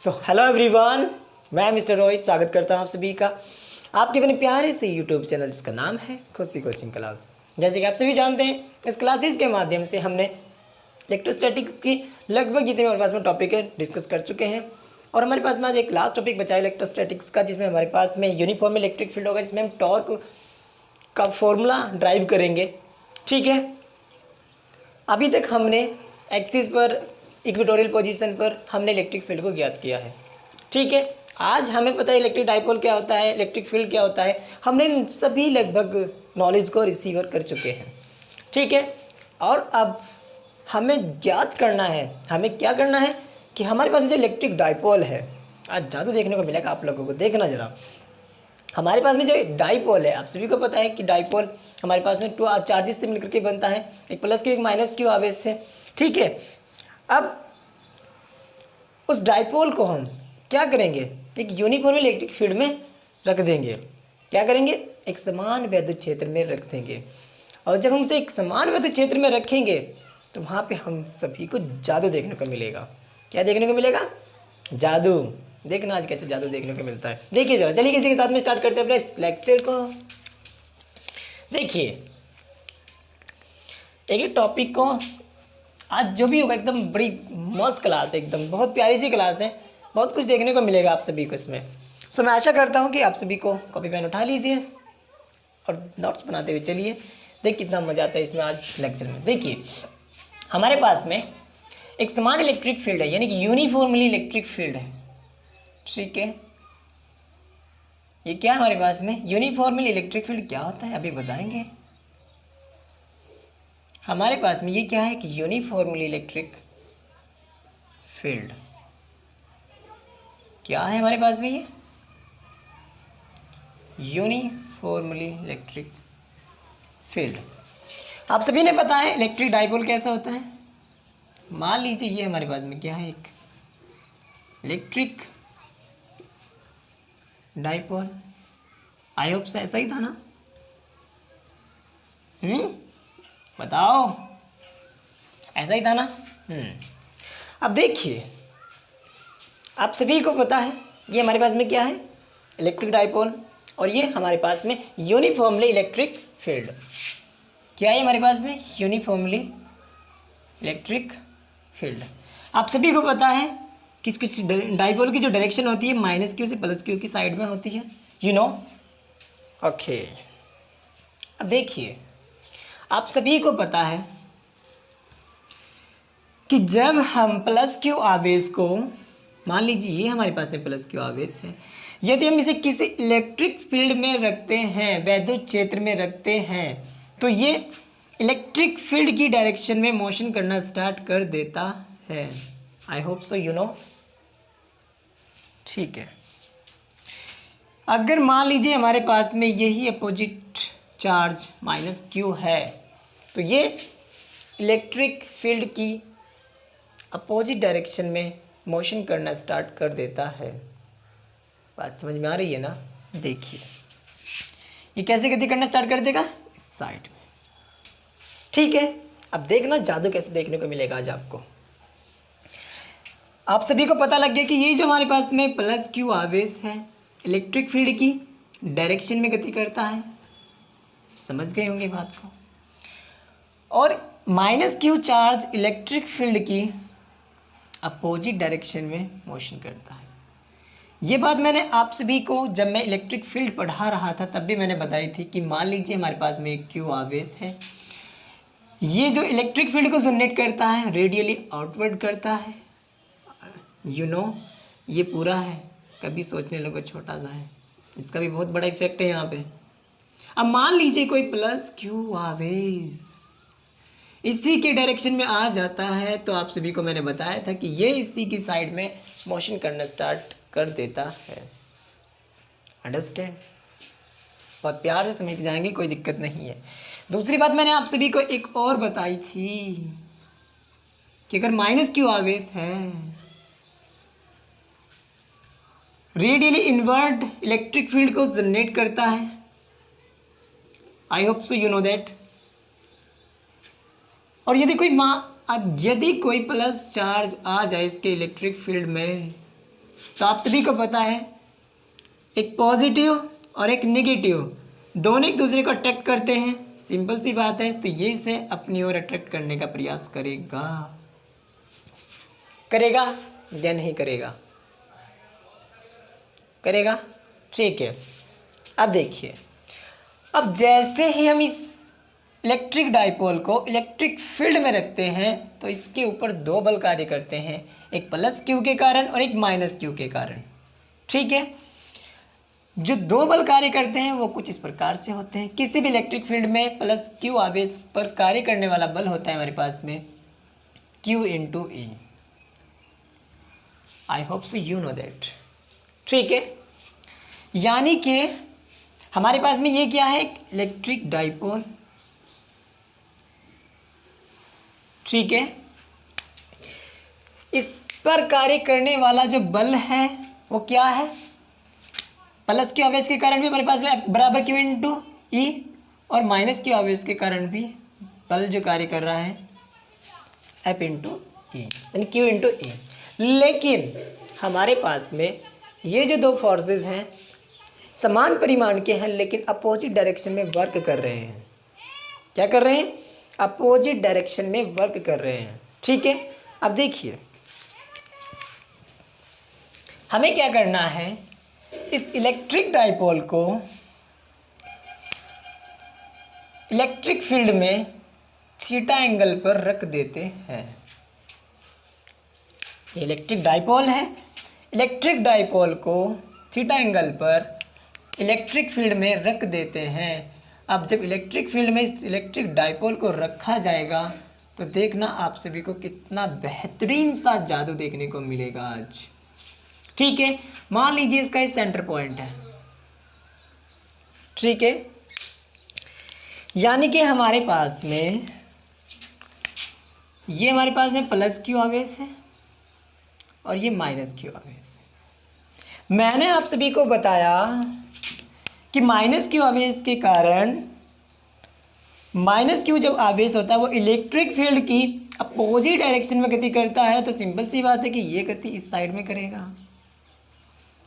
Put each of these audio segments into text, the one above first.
Hello everyone, मैं mister Rohit स्वागत करता हूं आप सभी का आपके अपने प्यारे से यूट्यूब चैनल जिसका नाम है खुशी कोचिंग क्लास। जैसे कि आप सभी जानते हैं, इस क्लासेस के माध्यम से हमने इलेक्ट्रोस्टैटिक्स की लगभग जितने हमारे पास में टॉपिक है डिस्कस कर चुके हैं। और हमारे पास में आज एक लास्ट टॉपिक बचा है इलेक्ट्रोस्टैटिक्स का, जिसमें हमारे पास में यूनिफॉर्म इलेक्ट्रिक फील्ड होगा, जिसमें हम टॉर्क का फॉर्मूला ड्राइव करेंगे। ठीक है, अभी तक हमने एक्सिस पर इक्वेटोरियल पोजीशन पर हमने इलेक्ट्रिक फील्ड को ज्ञात किया है। ठीक है, आज हमें पता है इलेक्ट्रिक डाइपोल क्या होता है, इलेक्ट्रिक फील्ड क्या होता है। हमने इन सभी लगभग नॉलेज को रिसीवर कर चुके हैं। ठीक है, और अब हमें ज्ञात करना है, हमें क्या करना है कि हमारे पास जो इलेक्ट्रिक डाइपोल है, आज ज़्यादा देखने को मिलेगा आप लोगों को। देखना जरा, हमारे पास में जो डाइपोल है, आप सभी को पता है कि डाइपोल हमारे पास में 2 चार्जेस से मिलकर के बनता है, एक प्लस क्यू एक माइनस क्यू आवेश से। ठीक है, अब उस डाइपोल को हम क्या करेंगे, एक यूनिफॉर्म इलेक्ट्रिक फील्ड में रख देंगे। क्या करेंगे, एक समान विद्युत क्षेत्र में रख देंगे। और जब हम उसे एक समान विद्युत क्षेत्र में रखेंगे तो वहाँ पे हम सभी को जादू देखने को मिलेगा। क्या देखने को मिलेगा, जादू। देखना आज कैसे जादू देखने को मिलता है। देखिए जरा, चलिए किसी के साथ में स्टार्ट करते हैं अपने इस लेक्चर को। देखिए एक टॉपिक को, आज जो भी होगा एकदम बड़ी मस्त क्लास है, एकदम बहुत प्यारी सी क्लास है, बहुत कुछ देखने को मिलेगा आप सभी को इसमें। सो मैं आशा करता हूँ कि आप सभी को कॉपी पेन उठा लीजिए और नोट्स बनाते हुए चलिए। देख कितना मज़ा आता है इसमें आज लेक्चर में। देखिए हमारे पास में एक समान इलेक्ट्रिक फील्ड है, यानी कि यूनिफॉर्मली इलेक्ट्रिक फील्ड है। ठीक है, ये क्या है हमारे पास में, यूनिफॉर्मली इलेक्ट्रिक फील्ड क्या होता है अभी बताएंगे। हमारे पास में ये क्या है कि यूनिफॉर्मली इलेक्ट्रिक फील्ड क्या है हमारे पास में, ये यूनिफॉर्मली इलेक्ट्रिक फील्ड। आप सभी ने पता है इलेक्ट्रिक डाइपोल कैसा होता है। मान लीजिए ये हमारे पास में क्या है, एक इलेक्ट्रिक डाइपोल। आई होप से ऐसा ही था ना, बताओ, ऐसा ही था ना। अब देखिए आप सभी को पता है ये हमारे पास में क्या है, इलेक्ट्रिक डाइपोल, और ये हमारे पास में यूनिफॉर्मली इलेक्ट्रिक फील्ड। क्या है हमारे पास में, यूनिफॉर्मली इलेक्ट्रिक फील्ड। आप सभी को पता है किस किस डाइपोल की जो डायरेक्शन होती है माइनस क्यू से प्लस क्यू की साइड में होती है, यू नो। ओके, अब देखिए आप सभी को पता है कि जब हम प्लस क्यू आवेश को, मान लीजिए ये हमारे पास में प्लस क्यू आवेश है, यदि हम इसे किसी इलेक्ट्रिक फील्ड में रखते हैं, वैद्युत क्षेत्र में रखते हैं, तो ये इलेक्ट्रिक फील्ड की डायरेक्शन में मोशन करना स्टार्ट कर देता है। आई होप सो यू नो। ठीक है, अगर मान लीजिए हमारे पास में यही अपोजिट चार्ज माइनस क्यू है, तो ये इलेक्ट्रिक फील्ड की अपोजिट डायरेक्शन में मोशन करना स्टार्ट कर देता है। बात समझ में आ रही है ना। देखिए ये कैसे गति करना स्टार्ट कर देगा, इस साइड में। ठीक है, अब देखना जादू कैसे देखने को मिलेगा आज आपको। आप सभी को पता लग गया कि ये जो हमारे पास में प्लस क्यू आवेश है इलेक्ट्रिक फील्ड की डायरेक्शन में गति करता है। समझ गए होंगे बात को। और minus Q charge electric field की अपोजिट डायरेक्शन में मोशन करता है। ये बात मैंने आप सभी को जब मैं इलेक्ट्रिक फील्ड पढ़ा रहा था तब भी मैंने बताई थी कि मान लीजिए हमारे पास में एक क्यू आवेश है, ये जो इलेक्ट्रिक फील्ड को जनरेट करता है रेडियली आउटवर्ड करता है, यू नो। ये पूरा है, कभी सोचने लगो छोटा सा है, इसका भी बहुत बड़ा इफेक्ट है यहाँ पे। अब मान लीजिए कोई प्लस क्यू आवेश इसी के डायरेक्शन में आ जाता है, तो आप सभी को मैंने बताया था कि ये इसी की साइड में मोशन करना स्टार्ट कर देता है। अंडरस्टैंड, बहुत प्यार से समझ जाएंगे, कोई दिक्कत नहीं है। दूसरी बात मैंने आप सभी को एक और बताई थी कि अगर माइनस क्यू आवेश है, रेडियली इनवर्ट इलेक्ट्रिक फील्ड को जनरेट करता है। आई hope so you know that. और यदि कोई प्लस चार्ज आ जाए इसके इलेक्ट्रिक फील्ड में, तो आप सभी को पता है एक पॉजिटिव और एक नेगेटिव दोनों एक दूसरे को अट्रैक्ट करते हैं, सिंपल सी बात है। तो ये इसे अपनी ओर अट्रैक्ट करने का प्रयास करेगा या नहीं करेगा? करेगा, ठीक है। अब देखिए, अब जैसे ही हम इस इलेक्ट्रिक डाइपोल को इलेक्ट्रिक फील्ड में रखते हैं तो इसके ऊपर दो बल कार्य करते हैं, एक प्लस क्यू के कारण और एक माइनस क्यू के कारण, ठीक है। जो दो बल कार्य करते हैं वो कुछ इस प्रकार से होते हैं। किसी भी इलेक्ट्रिक फील्ड में प्लस क्यू आवेश पर कार्य करने वाला बल होता है हमारे पास में Q into E। I hope so you know that, ठीक है। यानी कि हमारे पास में ये क्या है, इलेक्ट्रिक डाइपोल, ठीक है। इस पर कार्य करने वाला जो बल है वो क्या है, प्लस क्यू आवेश के कारण भी हमारे पास में बराबर Q इंटू E और माइनस क्यू आवेश के कारण भी बल जो कार्य कर रहा है F इंटू E यानी Q इंटू E। लेकिन हमारे पास में ये जो दो फोर्सेस हैं समान परिमाण के हैं लेकिन अपोजिट डायरेक्शन में वर्क कर रहे हैं। क्या कर रहे हैं, अपोजिट डायरेक्शन में वर्क कर रहे हैं, ठीक है। अब देखिए हमें क्या करना है, इस इलेक्ट्रिक डाइपोल को इलेक्ट्रिक फील्ड में थीटा एंगल पर रख देते हैं। ये इलेक्ट्रिक डाइपोल है, इलेक्ट्रिक डाइपोल को थीटा एंगल पर इलेक्ट्रिक फील्ड में रख देते हैं। अब जब इलेक्ट्रिक फील्ड में इस इलेक्ट्रिक डाइपोल को रखा जाएगा तो देखना आप सभी को कितना बेहतरीन सा जादू देखने को मिलेगा आज, ठीक है। मान लीजिए इसका इस सेंटर पॉइंट है, ठीक है। यानी कि हमारे पास में ये हमारे पास में प्लस क्यू आवेश है और ये माइनस क्यू आवेश है। मैंने आप सभी को बताया कि माइनस क्यू आवेश के कारण, माइनस क्यू जब आवेश होता है वो इलेक्ट्रिक फील्ड की अपोजिट डायरेक्शन में गति करता है। तो सिंपल सी बात है कि ये गति इस साइड में करेगा।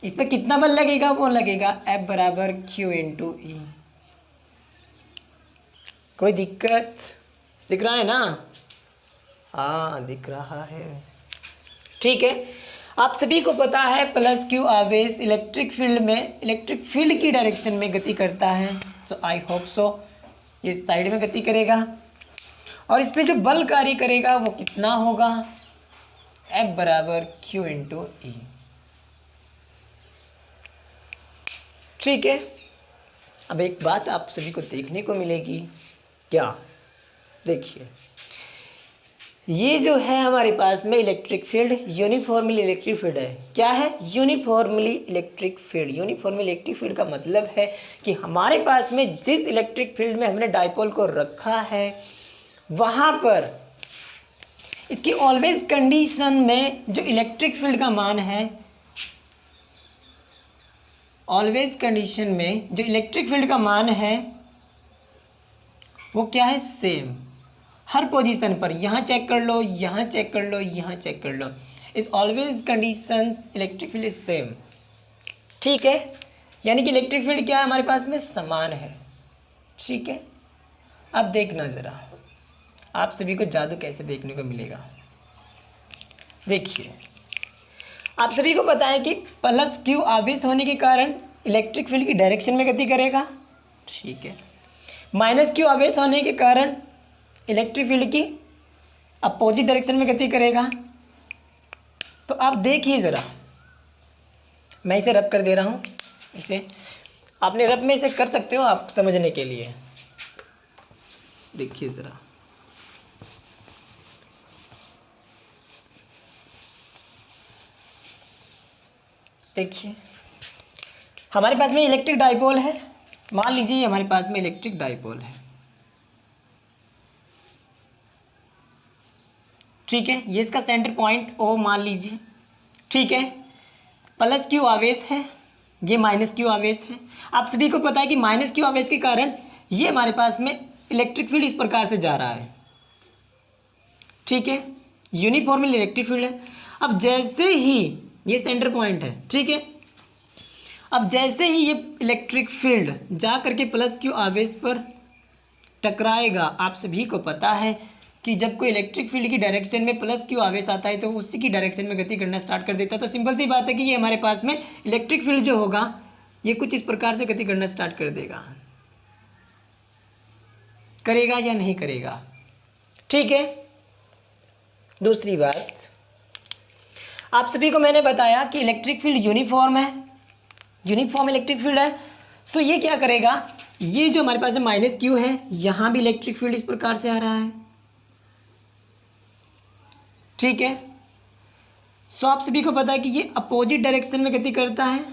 इस पर कितना बल लगेगा, वो लगेगा F बराबर Q इंटू E। कोई दिक्कत दिख रहा है ना? हाँ दिख रहा है, ठीक है। आप सभी को पता है प्लस क्यू आवेश इलेक्ट्रिक फील्ड में इलेक्ट्रिक फील्ड की डायरेक्शन में गति करता है। तो आई होप सो ये साइड में गति करेगा और इस पे जो बल कार्य करेगा वो कितना होगा, F बराबर Q इंटू E, ठीक है। अब एक बात आप सभी को देखने को मिलेगी, क्या, देखिए ये जो है हमारे पास में electric field uniformly electric field है। क्या है, uniformly electric field. Uniformly electric field का मतलब है कि हमारे पास में जिस इलेक्ट्रिक फील्ड में हमने डाइपोल को रखा है वहाँ पर इसकी ऑलवेज कंडीशन में जो इलेक्ट्रिक फील्ड का मान है, ऑलवेज कंडीशन में जो इलेक्ट्रिक फील्ड का मान है वो क्या है, सेम हर पोजीशन पर। यहाँ चेक कर लो, यहाँ चेक कर लो, यहाँ चेक कर लो, इस always conditions electric field is same, ठीक है। यानी कि इलेक्ट्रिक फील्ड क्या है हमारे पास में, समान है, ठीक है। अब देखना ज़रा आप सभी को जादू कैसे देखने को मिलेगा। देखिए आप सभी को पता है कि प्लस क्यू आवेश होने के कारण इलेक्ट्रिक फील्ड की डायरेक्शन में गति करेगा, ठीक है। माइनस क्यू आवेश होने के कारण इलेक्ट्रिक फील्ड की अपोजिट डायरेक्शन में गति करेगा। तो आप देखिए ज़रा, मैं इसे रब कर दे रहा हूँ, इसे आपने रब में इसे कर सकते हो आप समझने के लिए। देखिए ज़रा, देखिए हमारे पास में इलेक्ट्रिक डाइपोल है। मान लीजिए हमारे पास में इलेक्ट्रिक डाइपोल है, ठीक है। ये इसका सेंटर पॉइंट O मान लीजिए, ठीक है। प्लस क्यू आवेश है, ये माइनस क्यू आवेश है। आप सभी को पता है कि माइनस क्यू आवेश के कारण ये हमारे पास में इलेक्ट्रिक फील्ड इस प्रकार से जा रहा है, ठीक है। यूनिफॉर्मली इलेक्ट्रिक फील्ड है। अब जैसे ही ये सेंटर पॉइंट है, ठीक है। अब जैसे ही ये इलेक्ट्रिक फील्ड जा करके प्लस क्यू आवेश पर टकराएगा, आप सभी को पता है कि जब कोई इलेक्ट्रिक फील्ड की डायरेक्शन में प्लस क्यू आवेश आता है तो उसी की डायरेक्शन में गति करना स्टार्ट कर देता है। तो सिंपल सी बात है कि ये हमारे पास में इलेक्ट्रिक फील्ड जो होगा ये कुछ इस प्रकार से गति करना स्टार्ट कर देगा। करेगा या नहीं करेगा, ठीक है। दूसरी बात, आप सभी को मैंने बताया कि इलेक्ट्रिक फील्ड यूनिफॉर्म है, यूनिफॉर्म इलेक्ट्रिक फील्ड है। सो ये क्या करेगा, ये जो हमारे पास माइनस क्यू है, यहां भी इलेक्ट्रिक फील्ड इस प्रकार से आ रहा है, ठीक है। सो आप सभी को पता है कि ये अपोजिट डायरेक्शन में गति करता है,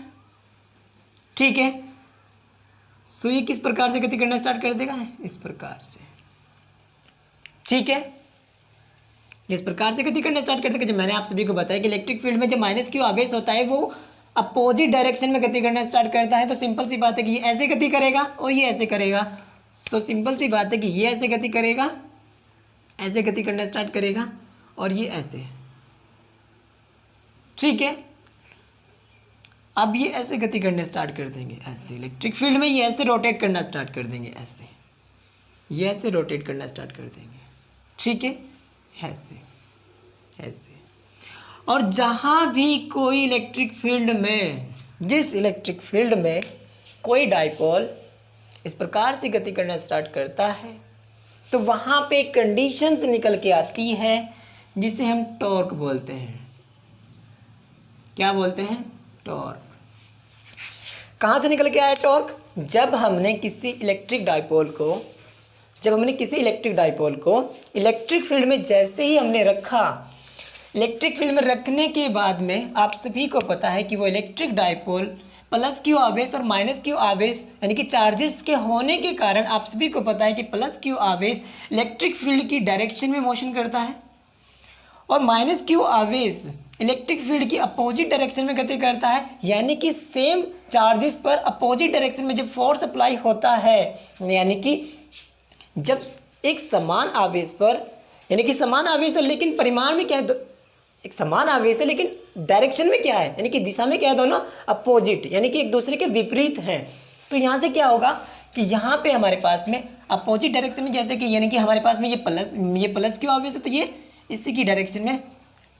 ठीक है। सो ये किस प्रकार से गति करना स्टार्ट कर देगा, इस प्रकार से, ठीक है। इस प्रकार से गति करना स्टार्ट कर देगा। जब मैंने आप सभी को बताया कि इलेक्ट्रिक फील्ड में जब माइनस क्यू आवेश होता है वो अपोजिट डायरेक्शन में गति करना स्टार्ट करता है। तो सिंपल सी बात है कि ये ऐसे गति करेगा और ये ऐसे करेगा। सो सिंपल सी बात है कि ये ऐसे गति करेगा, ऐसे गति करना स्टार्ट करेगा, और ये ऐसे, ठीक है। अब ये ऐसे गति करने स्टार्ट कर देंगे, ऐसे इलेक्ट्रिक फील्ड में ये ऐसे रोटेट करना स्टार्ट कर देंगे, ऐसे ये ऐसे रोटेट करना स्टार्ट कर देंगे, ठीक है, ऐसे ऐसे। और जहाँ भी कोई इलेक्ट्रिक फील्ड में, जिस इलेक्ट्रिक फील्ड में कोई डाइपोल इस प्रकार से गति करना स्टार्ट करता है तो वहाँ पे कंडीशंस निकल के आती है जिसे हम टॉर्क बोलते हैं। क्या बोलते हैं, टॉर्क। कहाँ से निकल के आया टॉर्क, जब हमने किसी इलेक्ट्रिक डाइपोल को इलेक्ट्रिक फील्ड में जैसे ही हमने रखा, इलेक्ट्रिक फील्ड में रखने के बाद में आप सभी को पता है कि वो इलेक्ट्रिक डाइपोल प्लस क्यू आवेश और माइनस क्यू आवेश यानी कि चार्जेस के होने के कारण आप सभी को पता है कि प्लस क्यू आवेश इलेक्ट्रिक फील्ड की डायरेक्शन में मोशन करता है और माइनस क्यू आवेश इलेक्ट्रिक फील्ड की अपोजिट डायरेक्शन में गति करता है। यानी कि सेम चार्जेस पर अपोजिट डायरेक्शन में जब फोर्स अप्लाई होता है, यानी कि जब एक समान आवेश पर, यानी कि समान आवेश है लेकिन परिमाण में क्या है, एक समान आवेश है लेकिन डायरेक्शन में क्या है, यानी कि दिशा में क्या है, दोनों अपोजिट, यानी कि एक दूसरे के विपरीत हैं। तो यहाँ से क्या होगा कि यहाँ पे हमारे पास में अपोजिट डायरेक्शन में, जैसे कि यानी कि हमारे पास में ये प्लस क्यू आवेश है तो ये इसी की डायरेक्शन में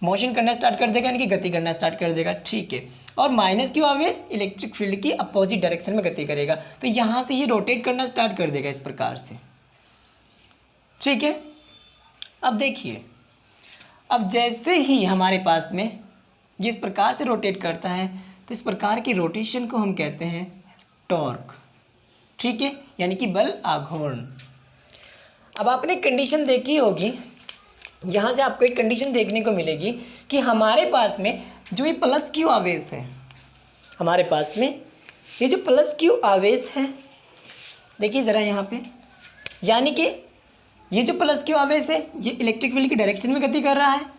मोशन करना स्टार्ट कर देगा, यानी कि गति करना स्टार्ट कर देगा, ठीक है। और माइनस क्यू आवेश इलेक्ट्रिक फील्ड की अपोजिट डायरेक्शन में गति करेगा, तो यहाँ से ये रोटेट करना स्टार्ट कर देगा इस प्रकार से, ठीक है। अब देखिए, अब जैसे ही हमारे पास में ये इस प्रकार से रोटेट करता है तो इस प्रकार की रोटेशन को हम कहते हैं टॉर्क, ठीक है, यानी कि बल आघूर्ण। अब आपने कंडीशन देखी होगी, यहाँ से आपको एक कंडीशन देखने को मिलेगी कि हमारे पास में जो ये प्लस क्यू आवेश है, हमारे पास में ये जो प्लस क्यू आवेश है, देखिए ज़रा यहाँ पे, यानी कि ये जो प्लस क्यू आवेश है ये इलेक्ट्रिक फील्ड की डायरेक्शन में गति कर रहा है।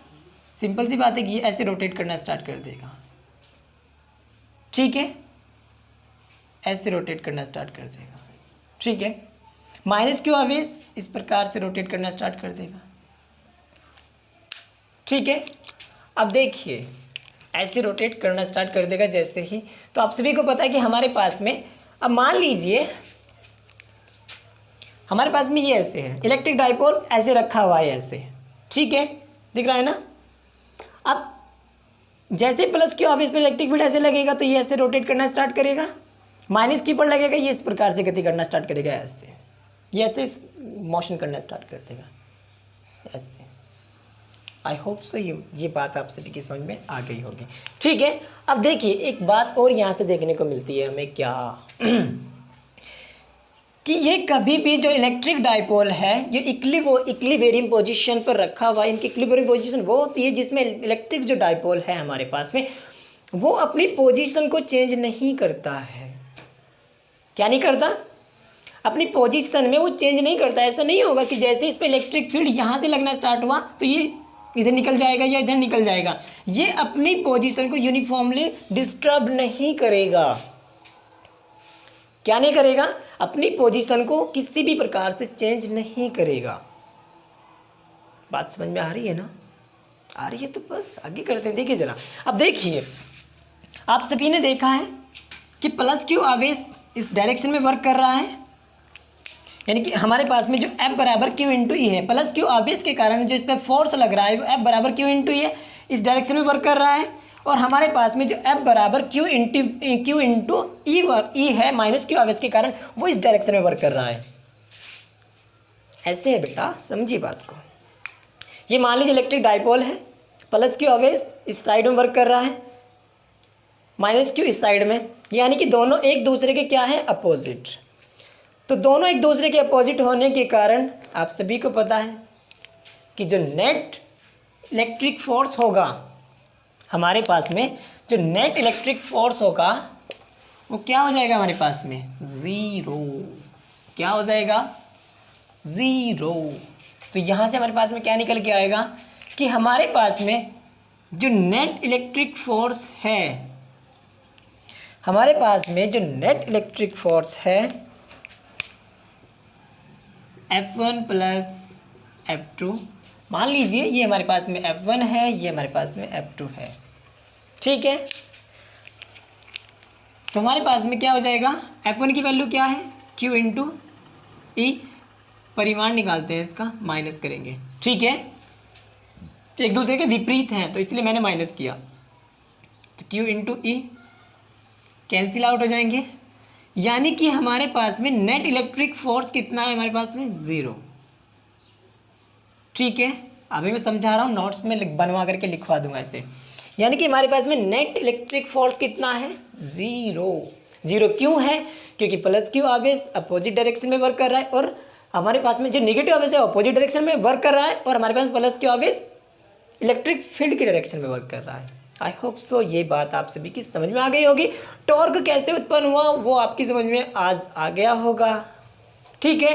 सिंपल सी बात है कि ये ऐसे रोटेट करना स्टार्ट कर देगा, ठीक है, ऐसे रोटेट करना स्टार्ट कर देगा, ठीक है। माइनस क्यू आवेश इस प्रकार से रोटेट करना स्टार्ट कर देगा, ठीक है। अब देखिए ऐसे रोटेट करना स्टार्ट कर देगा जैसे ही, तो आप सभी को पता है कि हमारे पास में, अब मान लीजिए हमारे पास में ये ऐसे है, इलेक्ट्रिक डाइपोल ऐसे रखा हुआ है ऐसे, ठीक है, दिख रहा है ना। अब जैसे प्लस क्यू आवेश में इलेक्ट्रिक फील्ड ऐसे लगेगा तो ये ऐसे रोटेट करना स्टार्ट करेगा, माइनस क्यू पर लगेगा ये इस प्रकार से गति करना स्टार्ट करेगा, ऐसे ये ऐसे मोशन करना स्टार्ट कर देगा, ऐसे। आई होप सो ये बात आप सभी की समझ में आ गई होगी, ठीक है। अब देखिए एक बात और यहाँ से देखने को मिलती है हमें, क्या कि ये कभी भी जो इलेक्ट्रिक डाइपोल है ये इक्विलिब्रियम पोजीशन पर रखा हुआ है। इनकी इक्विलिब्रियम पोजीशन वो होती है जिसमें इलेक्ट्रिक जो डाइपोल है हमारे पास में वो अपनी पोजीशन को चेंज नहीं करता है। क्या नहीं करता, अपनी पोजीशन में वो चेंज नहीं करता। ऐसा नहीं होगा कि जैसे इस पर इलेक्ट्रिक फील्ड यहाँ से लगना स्टार्ट हुआ तो ये इधर निकल जाएगा या इधर निकल जाएगा। ये अपनी पोजीशन को यूनिफॉर्मली डिस्टर्ब नहीं करेगा। क्या नहीं करेगा, अपनी पोजीशन को किसी भी प्रकार से चेंज नहीं करेगा। बात समझ में आ रही है ना। आ रही है तो बस आगे करते हैं। देखिए ज़रा, अब देखिए आप सभी ने देखा है कि प्लस क्यू आवेश इस डायरेक्शन में वर्क कर रहा है, यानी कि हमारे पास में जो F बराबर क्यू इंटू ई है, प्लस क्यू आवेश के कारण जो इस पर फोर्स लग रहा है वो F बराबर क्यू इंटू ई है, इस डायरेक्शन में वर्क कर रहा है। और हमारे पास में जो F बराबर क्यू इंटू ई है माइनस क्यू आवेश के कारण वो इस डायरेक्शन में वर्क कर रहा है। ऐसे है बेटा, समझिए बात को। ये मान लीजिए इलेक्ट्रिक डाइपोल है, प्लस क्यू आवेश इस साइड में वर्क कर रहा है, माइनस क्यू इस साइड में, यानी कि दोनों एक दूसरे के क्या है, अपोजिट। तो दोनों एक दूसरे के अपोजिट होने के कारण आप सभी को पता है कि जो नेट इलेक्ट्रिक फोर्स होगा हमारे पास में, जो नेट इलेक्ट्रिक फोर्स होगा वो क्या हो जाएगा हमारे पास में, ज़ीरो। क्या हो जाएगा, ज़ीरो। तो यहाँ से हमारे पास में क्या निकल के आएगा कि हमारे पास में जो नेट इलेक्ट्रिक फोर्स है, हमारे पास में जो नेट इलेक्ट्रिक फोर्स है F1 प्लस F2, मान लीजिए ये हमारे पास में F1 है, ये हमारे पास में F2 है, ठीक है। तो हमारे पास में क्या हो जाएगा, F1 की वैल्यू क्या है, Q इंटू ई, परिमाण निकालते हैं इसका, माइनस करेंगे, ठीक है। तो एक दूसरे के विपरीत हैं तो इसलिए मैंने माइनस किया, तो Q इंटू ई कैंसिल आउट हो जाएंगे, यानी कि हमारे पास में नेट इलेक्ट्रिक फोर्स कितना है, हमारे पास में ज़ीरो, ठीक है। अभी मैं समझा रहा हूँ, नोट्स में बनवा करके लिखवा दूंगा इसे। यानी कि हमारे पास में नेट इलेक्ट्रिक फोर्स कितना है, ज़ीरो। ज़ीरो क्यों है, क्योंकि प्लस क्यू आवेश अपोजिट डायरेक्शन में वर्क कर रहा है और हमारे पास में जो नेगेटिव आवेश है अपोजिट डायरेक्शन में वर्क कर रहा है, और हमारे पास प्लस क्यू आवेश इलेक्ट्रिक फील्ड की डायरेक्शन में वर्क कर रहा है। आई होप सो ये बात आप सभी की समझ में आ गई होगी। टॉर्क कैसे उत्पन्न हुआ वो आपकी समझ में आज आ गया होगा, ठीक है।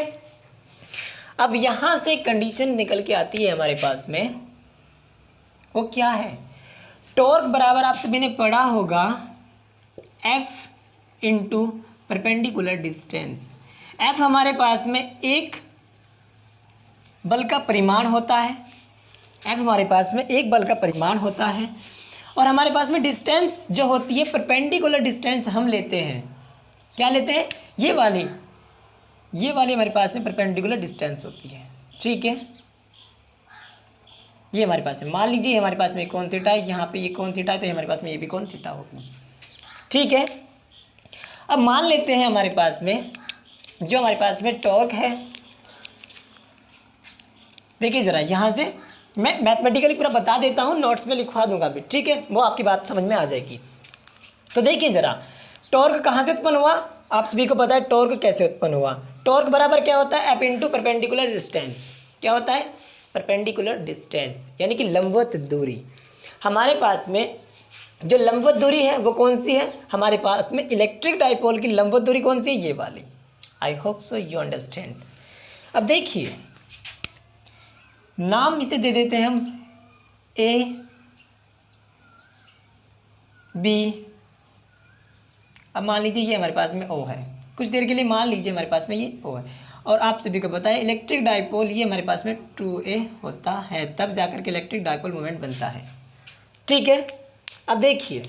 अब यहाँ से कंडीशन निकल के आती है हमारे पास में, वो क्या है, टॉर्क बराबर आप सभी ने पढ़ा होगा F into perpendicular distance. F हमारे पास में एक बल का परिमाण होता है, F हमारे पास में एक बल का परिमाण होता है, और हमारे पास में डिस्टेंस जो होती है परपेंडिकुलर डिस्टेंस हम लेते हैं, क्या लेते हैं, ये वाली हमारे पास में परपेंडिकुलर डिस्टेंस होती है, ठीक है। ये हमारे पास में मान लीजिए हमारे पास में कोण थीटा है, यहाँ पे ये कोण थीटा है, तो हमारे पास में ये भी कोण थीटा होगी, ठीक है। अब मान लेते हैं हमारे पास में जो हमारे पास में टॉर्क है, देखिए ज़रा यहाँ से मैं मैथमेटिकली पूरा बता देता हूँ, नोट्स में लिखवा दूंगा भी, ठीक है, वो आपकी बात समझ में आ जाएगी। तो देखिए ज़रा, टॉर्क कहाँ से उत्पन्न हुआ, आप सभी को पता है टॉर्क कैसे उत्पन्न हुआ। टॉर्क बराबर क्या होता है, F इंटू परपेंडिकुलर डिस्टेंस। क्या होता है, परपेंडिकुलर डिस्टेंस, यानी कि लंबवत दूरी। हमारे पास में जो लंबवत दूरी है वो कौन सी है, हमारे पास में इलेक्ट्रिक डाइपोल की लंबवत दूरी कौन सी है, ये वाली। आई होप सो यू अंडरस्टैंड। अब देखिए नाम इसे दे देते हैं हम A B। अब मान लीजिए ये हमारे पास में O है, कुछ देर के लिए मान लीजिए हमारे पास में ये O है, और आप सभी को पता है इलेक्ट्रिक डाइपोल ये हमारे पास में 2A होता है, तब जाकर के इलेक्ट्रिक डाइपोल मोमेंट बनता है, ठीक है। अब देखिए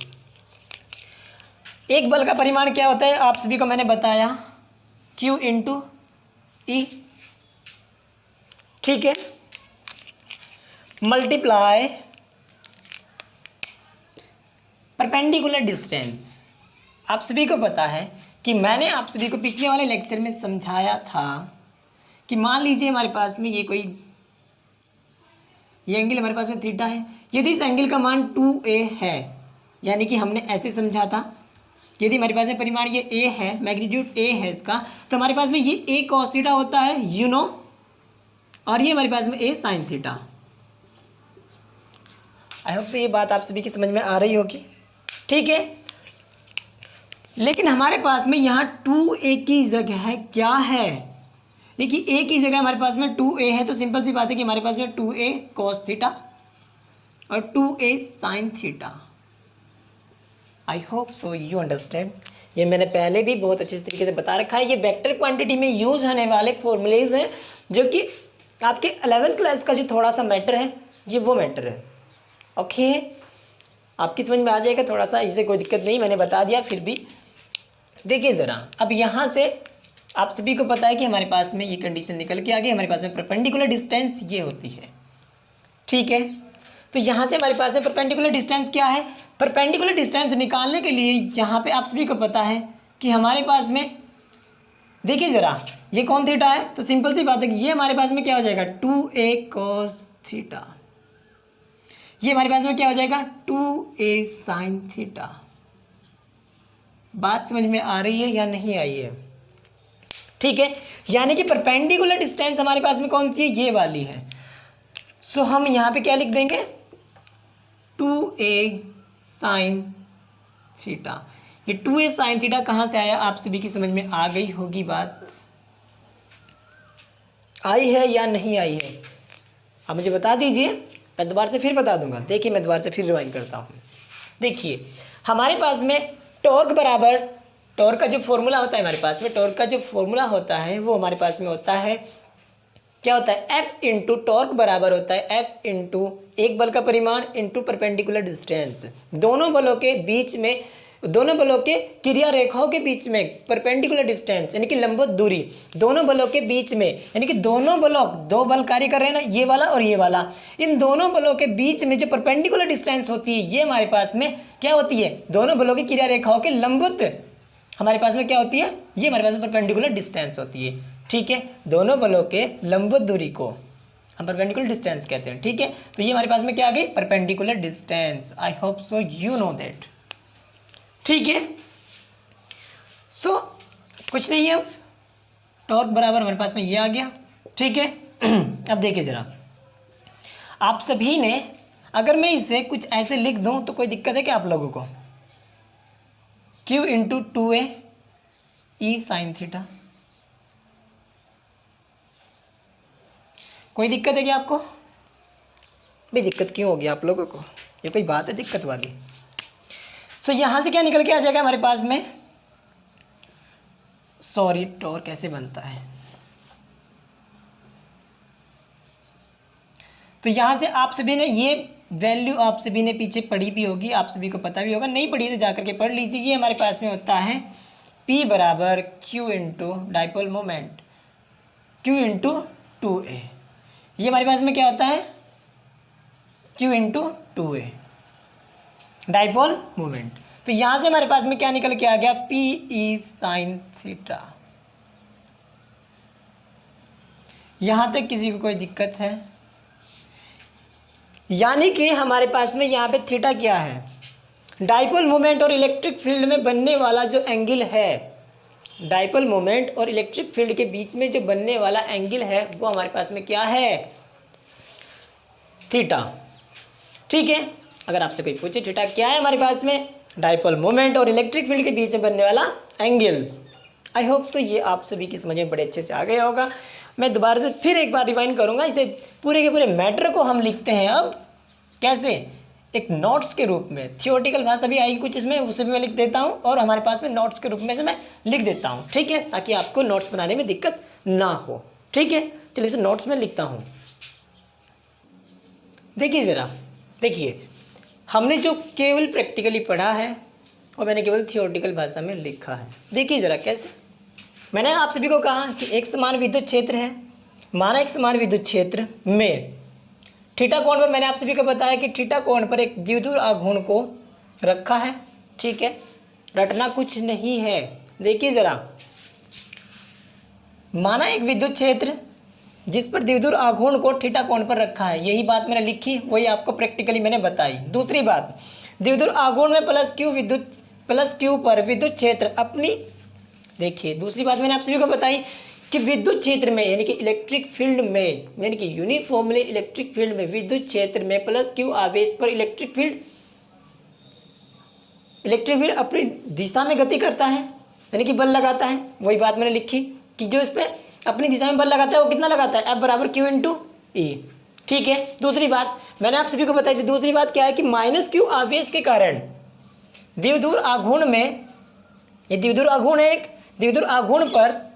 एक बल का परिमाण क्या होता है, आप सभी को मैंने बताया Q इंटू ई, ठीक है, मल्टीप्लाई परपेंडिकुलर डिस्टेंस। आप सभी को पता है कि मैंने आप सभी को पिछले वाले लेक्चर में समझाया था कि मान लीजिए हमारे पास में ये एंगल हमारे पास में थीटा है, यदि इस एंगल का मान 2a है, यानी कि हमने ऐसे समझा था, यदि हमारे पास में परिमाण ये a है, मैग्नीट्यूड a है इसका, तो हमारे पास में ये a cos थीटा होता है, यू नो, और ये हमारे पास में a sin theta. I hope तो ये बात आप सभी की समझ में आ रही होगी, ठीक है। लेकिन हमारे पास में यहाँ 2a की जगह क्या है, देखिए a की जगह हमारे पास में 2a है, तो सिंपल सी बात है कि हमारे पास में 2a cos थीटा और 2a sin theta. I hope so you understand. ये मैंने पहले भी बहुत अच्छे तरीके से बता रखा है, ये वेक्टर क्वांटिटी में यूज होने वाले फॉर्मूलेज हैं जो कि आपके 11th क्लास का जो थोड़ा सा मैटर है, ये वो मैटर है, ओके, आपकी समझ में आ जाएगा थोड़ा सा, इसे कोई दिक्कत नहीं, मैंने बता दिया फिर भी। देखिए ज़रा, अब यहाँ से आप सभी को पता है कि हमारे पास में ये कंडीशन निकल के आ गई, हमारे पास में परपेंडिकुलर डिस्टेंस ये होती है, ठीक है। तो यहाँ से हमारे पास में परपेंडिकुलर डिस्टेंस क्या है, परपेंडिकुलर डिस्टेंस निकालने के लिए यहाँ पे आप सभी को पता है कि हमारे पास में, देखिए ज़रा, ये कौन थीटा है, तो सिंपल सी बात है कि ये हमारे पास में क्या हो जाएगा 2a cos थीटा, ये हमारे पास में क्या हो जाएगा 2a sin थीटा। बात समझ में आ रही है या नहीं आई है? ठीक है, यानी कि परपेंडिकुलर डिस्टेंस हमारे पास में कौन सी है, ये वाली है। सो हम यहाँ पे क्या लिख देंगे 2a sin थीटा। ये 2a sin थीटा कहाँ से आया, आप सभी की समझ में आ गई होगी बात, आई है या नहीं आई है? आप मुझे बता दीजिए, मैं दोबारा से फिर बता दूंगा। देखिए मैं दोबारा से फिर रिवाइंड करता हूँ। देखिए हमारे पास में टॉर्क बराबर, टॉर्क का जो फॉर्मूला होता है हमारे पास में, टॉर्क का जो फॉर्मूला होता है वो हमारे पास में होता है, क्या होता है, F इंटू टॉर्क बराबर होता है F इंटू एक बल का परिमाण इंटू परपेंडिकुलर डिस्टेंस। दोनों बलों के बीच में, दोनों बलों के क्रिया रेखाओं के बीच में परपेंडिकुलर डिस्टेंस यानी कि लंबवत दूरी, दोनों बलों के बीच में, यानी कि दोनों बलों, दो बल कार्य कर रहे हैं ना, ये वाला और ये वाला, इन दोनों बलों के बीच में जो परपेंडिकुलर डिस्टेंस होती है ये हमारे पास में क्या होती है, दोनों बलों की क्रिया रेखाओं के लंबवत हमारे पास में क्या होती है, ये हमारे पास में परपेंडिकुलर डिस्टेंस होती है, ठीक है। दोनों बलों के लंबवत दूरी को हम परपेंडिकुलर डिस्टेंस कहते हैं, ठीक है। तो ये हमारे पास में क्या आ गई, perpendicular distance. I hope so you know that, ठीक है। सो कुछ नहीं है, अब टॉर्क बराबर हमारे पास में ये आ गया, ठीक है। अब देखिए जरा, आप सभी ने, अगर मैं इसे कुछ ऐसे लिख दूं तो कोई दिक्कत है क्या आप लोगों को, Q into 2a e sin theta, कोई दिक्कत है क्या आपको? भाई दिक्कत क्यों होगी आप लोगों को, ये कोई बात है दिक्कत वाली? सो यहाँ से क्या निकल के आ जाएगा हमारे पास में, सॉरी टॉर्क कैसे बनता है, तो यहाँ से आप सभी ने ये वैल्यू आप सभी ने पीछे पढ़ी भी होगी, आप सभी को पता भी होगा, नहीं पढ़ी तो जाकर के पढ़ लीजिए। ये हमारे पास में होता है P बराबर Q into dipole moment, Q into 2a, ये हमारे पास में क्या होता है Q into 2a dipole moment. तो यहाँ से हमारे पास में क्या निकल के आ गया, PE sin थीटा। यहाँ तक किसी को कोई दिक्कत है? यानी कि हमारे पास में यहाँ पे थीटा क्या है, डाइपोल मोमेंट और इलेक्ट्रिक फील्ड में बनने वाला जो एंगल है, डाइपोल मोमेंट और इलेक्ट्रिक फील्ड के बीच में जो बनने वाला एंगल है वो हमारे पास में क्या है, थीटा, ठीक है। अगर आपसे कोई पूछे थीटा क्या है, हमारे पास में डाइपोल मोमेंट और इलेक्ट्रिक फील्ड के बीच में बनने वाला एंगल। आई होप सो ये आप सभी की समझ में बड़े अच्छे से आ गया होगा। मैं दोबारा से फिर एक बार रिवाइंड करूंगा, इसे पूरे के पूरे मैटर को हम लिखते हैं अब कैसे, एक नोट्स के रूप में। थियोरेटिकल भाषा भी आएगी कुछ इसमें, उसे भी मैं लिख देता हूं, और हमारे पास में नोट्स के रूप में से मैं लिख देता हूं, ठीक है, ताकि आपको नोट्स बनाने में दिक्कत ना हो, ठीक है। चलिए इसे नोट्स में लिखता हूं। देखिए ज़रा, देखिए हमने जो केवल प्रैक्टिकली पढ़ा है और मैंने केवल थियोरेटिकल भाषा में लिखा है। देखिए ज़रा कैसे, मैंने आप सभी को कहा कि एक समान विद्युत क्षेत्र है, माना एक समान विद्युत क्षेत्र में थीटा कोण पर, मैंने आप सभी को बताया कि थीटा कोण पर एक द्विध्रुव आघूर्ण को रखा है, ठीक है, रटना कुछ नहीं है। देखिए ज़रा, माना एक विद्युत क्षेत्र जिस पर द्विध्रुव आघूर्ण को थीटा कोण पर रखा है, यही बात मैंने लिखी, वही आपको प्रैक्टिकली मैंने बताई। दूसरी बात, द्विध्रुव आघूर्ण में प्लस क्यू पर विद्युत क्षेत्र अपनी, देखिए दूसरी बात मैंने आप सभी को बताई कि विद्युत क्षेत्र में यानी कि इलेक्ट्रिक फील्ड में, यानी कि यूनिफॉर्मली इलेक्ट्रिक फील्ड में विद्युत क्षेत्र में प्लस क्यू आवेश पर इलेक्ट्रिक फील्ड अपनी दिशा में गति करता है, यानी कि बल लगाता है। वही बात मैंने लिखी कि जो इस पर अपनी दिशा में बल लगाता है वो कितना लगाता है, F बराबर Q इंटू E, ठीक है। दूसरी बात मैंने आप सभी को बताई थी, दूसरी बात क्या है कि माइनस क्यू आवेश के कारण द्विध्रुव आघूर्ण में, ये द्विध्रुव आघूर्ण है, एक द्विध्रुव आघूर्ण पर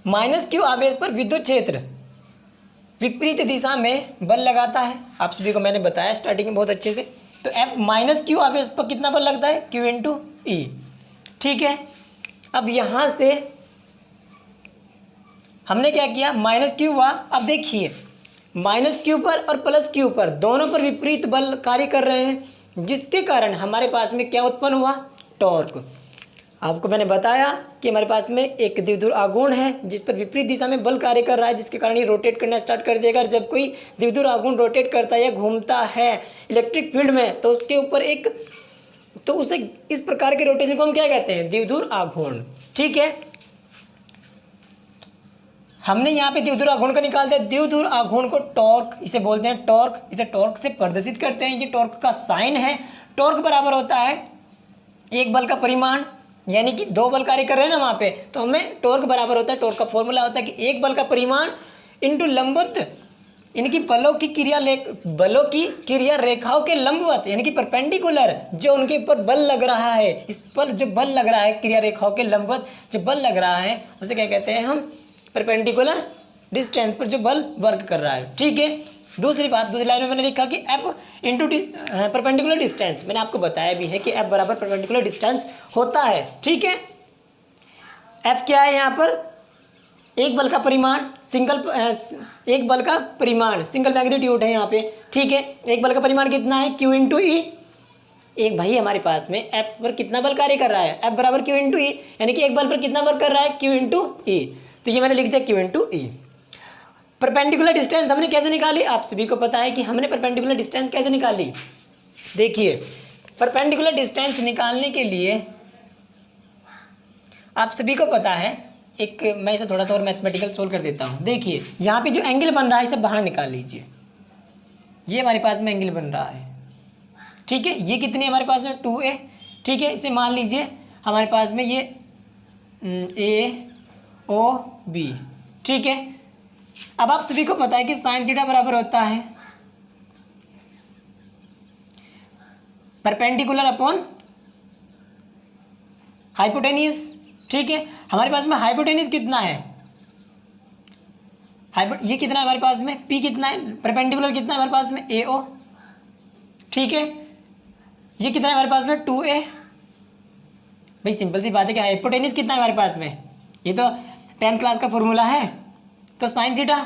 माइनस क्यू आवेश पर विद्युत क्षेत्र विपरीत दिशा में बल लगाता है। आप सभी को मैंने बताया स्टार्टिंग में बहुत अच्छे से। तो F माइनस क्यू, अब इस पर कितना बल लगता है, Q इंटू ई। ठीक है, अब यहाँ से हमने क्या किया, माइनस क्यू हुआ। अब देखिए माइनस क्यू पर और प्लस क्यू पर दोनों पर विपरीत बल कार्य कर रहे हैं, जिसके कारण हमारे पास में क्या उत्पन्न हुआ, टॉर्क। आपको मैंने बताया कि हमारे पास में एक द्विध्रुव आघूर्ण है जिस पर विपरीत दिशा में बल कार्य कर रहा है, जिसके कारण ये रोटेट करना स्टार्ट कर देगा। जब कोई द्विध्रुव आघूर्ण रोटेट करता है या घूमता है इलेक्ट्रिक फील्ड में, तो उसके ऊपर एक, तो उसे इस प्रकार के रोटेशन को हम क्या कहते हैं, द्विध्रुव आघूर्ण। ठीक है, हमने यहाँ पे द्विध्रुव आघूर्ण का निकाल दिया। द्विध्रुव आघूर्ण को टॉर्क इसे बोलते हैं, टॉर्क, इसे टॉर्क से प्रदर्शित करते हैं। ये टॉर्क का साइन है। टॉर्क बराबर होता है एक बल का परिमाण, यानी कि दो बल कार्य कर रहे हैं ना वहाँ पे, तो हमें टॉर्क बराबर होता है, टॉर्क का फॉर्मूला होता है कि एक बल का परिमाण इंटू लंबवत, इनकी बलों की क्रिया रेखाओं के लंबवत, यानी कि परपेंडिकुलर जो उनके ऊपर बल लग रहा है, इस पर जो बल लग रहा है क्रिया रेखाओं के लंबवत जो बल लग रहा है उसे क्या कहते हैं हम, परपेंडिकुलर डिस्टेंस पर जो बल वर्क कर रहा है। ठीक है, दूसरी बात, दूसरी लाइन में मैंने लिखा कि F इंटू परपेंडिकुलर डिस्टेंस, मैंने आपको बताया भी है कि F बराबर परपेंडिकुलर डिस्टेंस होता है। ठीक है, F क्या है यहाँ पर, एक बल का परिमाण, एक बल का परिमाण, सिंगल मैग्नीट्यूड है यहाँ पे। ठीक है, एक बल का परिमाण कितना है, Q इंटू ई। एक भाई हमारे पास में F पर कितना बल कार्य कर रहा है, F बराबर Q इंटू ई, यानी कि एक बल पर कितना वर्क कर रहा है, Q इंटू ई। तो ये मैंने लिख दिया Q इंटू ई। परपेंडिकुलर डिस्टेंस हमने कैसे निकाली, आप सभी को पता है कि हमने परपेंडिकुलर डिस्टेंस कैसे निकाली। देखिए परपेंडिकुलर डिस्टेंस निकालने के लिए आप सभी को पता है, एक मैं इसे थोड़ा सा और मैथमेटिकल सोल्व कर देता हूँ। देखिए यहाँ पे जो एंगल बन रहा है इसे बाहर निकाल लीजिए, ये हमारे पास में एंगल बन रहा है। ठीक है, ये कितनी हमारे पास में 2a। ठीक है, इसे मान लीजिए हमारे पास में ये AOB। ठीक है, अब आप सभी को पता है कि साइन थीटा बराबर होता है परपेंडिकुलर अपॉन हाइपोटेन्यूज। ठीक है, हमारे पास में हाइपोटेन्यूज कितना है, ये कितना है हमारे पास में, P कितना है, परपेंडिकुलर कितना है हमारे पास में, AO। ठीक है, ये कितना है हमारे पास में, 2a। भाई सिंपल सी बात है कि हाइपोटेन्यूज कितना है हमारे पास में, ये तो 10th क्लास का फॉर्मूला है। तो साइन थीटा,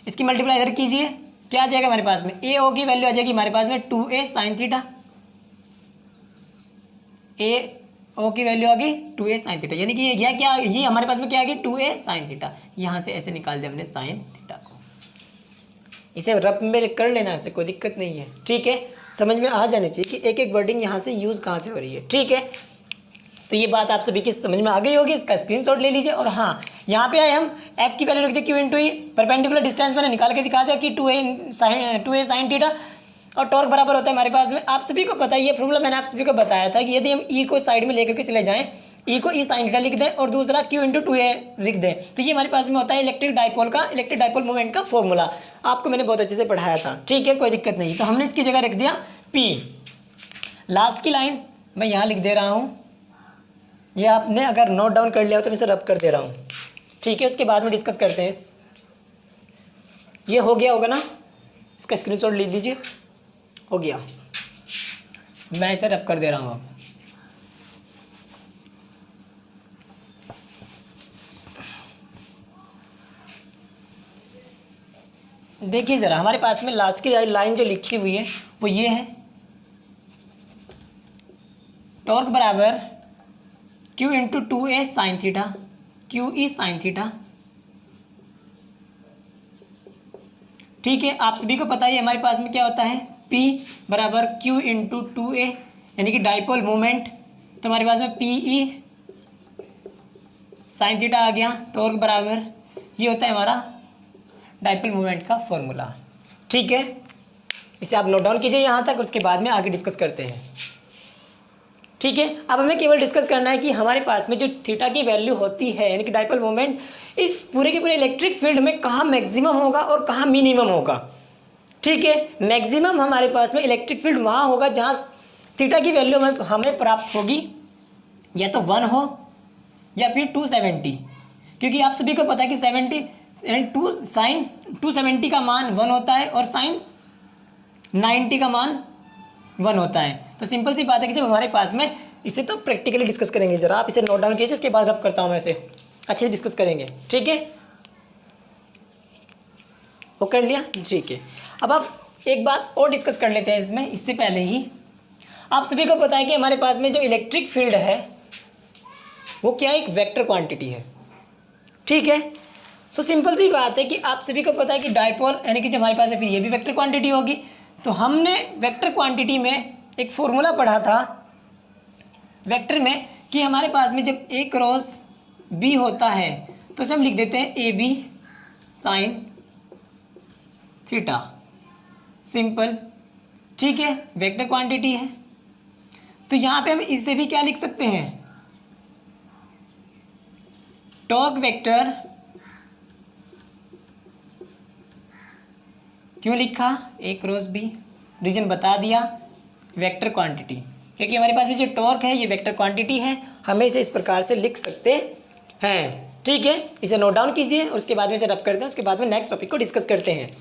इसकी मल्टीप्लाई इधर कीजिए, क्या आ जाएगा हमारे पास में, AO की वैल्यू आ जाएगी हमारे पास में 2a साइन थीटा, AO की वैल्यू आ गई 2a साइन थीटा, यानी कि ये क्या, ये हमारे पास में क्या आ गई 2a साइन थीटा। यहाँ से ऐसे निकाल दिया हमने साइन थीटा को, इसे रफ में कर लेना, इससे कोई दिक्कत नहीं है। ठीक है, समझ में आ जानी चाहिए कि एक एक वर्डिंग यहाँ से यूज़ कहाँ से हो रही है। ठीक है, तो ये बात आप सभी की समझ में आ गई होगी, इसका स्क्रीनशॉट ले लीजिए। और हाँ, यहाँ पे आए हम F की वैल्यू रख दी Q इंटू ई, परपेंडिकुलर डिस्टेंस मैंने निकाल के दिखा दिया कि 2a साइन थीटा, और टॉर्क बराबर होता है हमारे पास में, आप सभी को पता है ये फॉर्मूला मैंने आप सभी को बताया था कि यदि हम E को साइड में लेकर के चले जाएं, E को E साइन थीटा लिख दें और दूसरा Q इंटू 2a लिख दें, तो ये हमारे पास में होता है इलेक्ट्रिक डाइपोल मोमेंट का फॉर्मूला। आपको मैंने बहुत अच्छे से पढ़ाया था। ठीक है, कोई दिक्कत नहीं। तो हमने इसकी जगह रख दिया P। लास्ट की लाइन मैं यहाँ लिख दे रहा हूँ, ये आपने अगर नोट डाउन कर लिया हो तो मैं इसे रब कर दे रहा हूँ। ठीक है, उसके बाद में डिस्कस करते हैं। ये हो गया होगा ना, इसका स्क्रीनशॉट ले लीजिए, हो गया, मैं इसे रब कर दे रहा हूँ अब। देखिए ज़रा, हमारे पास में लास्ट की लाइन जो लिखी हुई है वो ये है, टॉर्क बराबर Q into 2a sine theta, QE sine theta. ठीक है, आप सभी को पता है हमारे पास में क्या होता है, P बराबर Q इंटू 2a, यानी कि डाइपोल मोमेंट। तो हमारे पास में PE साइन थीटा आ गया, टॉर्क बराबर, ये होता है हमारा डाइपोल मोमेंट का फॉर्मूला। ठीक है, इसे आप नोट डाउन कीजिए यहाँ तक, उसके बाद में आगे डिस्कस करते हैं। ठीक है, अब हमें केवल डिस्कस करना है कि हमारे पास में जो थीटा की वैल्यू होती है, यानी कि डाइपोल मोमेंट, इस पूरे के पूरे इलेक्ट्रिक फील्ड में कहाँ मैक्सिमम होगा और कहाँ मिनिमम होगा। ठीक है, मैक्सिमम हमारे पास में इलेक्ट्रिक फील्ड वहाँ होगा जहाँ थीटा की वैल्यू हमें प्राप्त होगी या तो 1 हो या फिर 270, क्योंकि आप सभी को पता है कि एंड साइन 270 का मान 1 होता है और साइन 90 का मान 1 होता है। तो सिंपल सी बात है कि जब हमारे पास में, इसे तो प्रैक्टिकली डिस्कस करेंगे, जरा आप इसे नोट डाउन कीजिए, इसके बाद रब करता हूँ मैं इसे, अच्छे से डिस्कस करेंगे, ठीक है। वो कर लिया, ठीक है। अब आप एक बात और डिस्कस कर लेते हैं इसमें, इससे पहले ही आप सभी को पता है कि हमारे पास में जो इलेक्ट्रिक फील्ड है वो क्या है, एक वेक्टर क्वांटिटी है, ठीक है। सो सिंपल सी बात है कि आप सभी को पता है कि डाइपोल यानी कि जो हमारे पास है फिर ये भी वेक्टर क्वांटिटी होगी। तो हमने वेक्टर क्वांटिटी में एक फॉर्मूला पढ़ा था वेक्टर में कि हमारे पास में जब ए क्रॉस बी होता है तो उसे हम लिख देते हैं A B sine theta, simple, ठीक है, वेक्टर क्वांटिटी है। तो यहाँ पे हम इससे भी क्या लिख सकते हैं, टॉर्क वेक्टर। क्यों लिखा, ए क्रॉस बी, रीजन बता दिया, वेक्टर क्वांटिटी, क्योंकि हमारे पास में जो टॉर्क है ये वेक्टर क्वांटिटी है, हमें इसे इस प्रकार से लिख सकते हैं, ठीक है। इसे नोट डाउन कीजिए और उसके बाद में इसे रब करते हैं, उसके बाद में नेक्स्ट टॉपिक को डिस्कस करते हैं,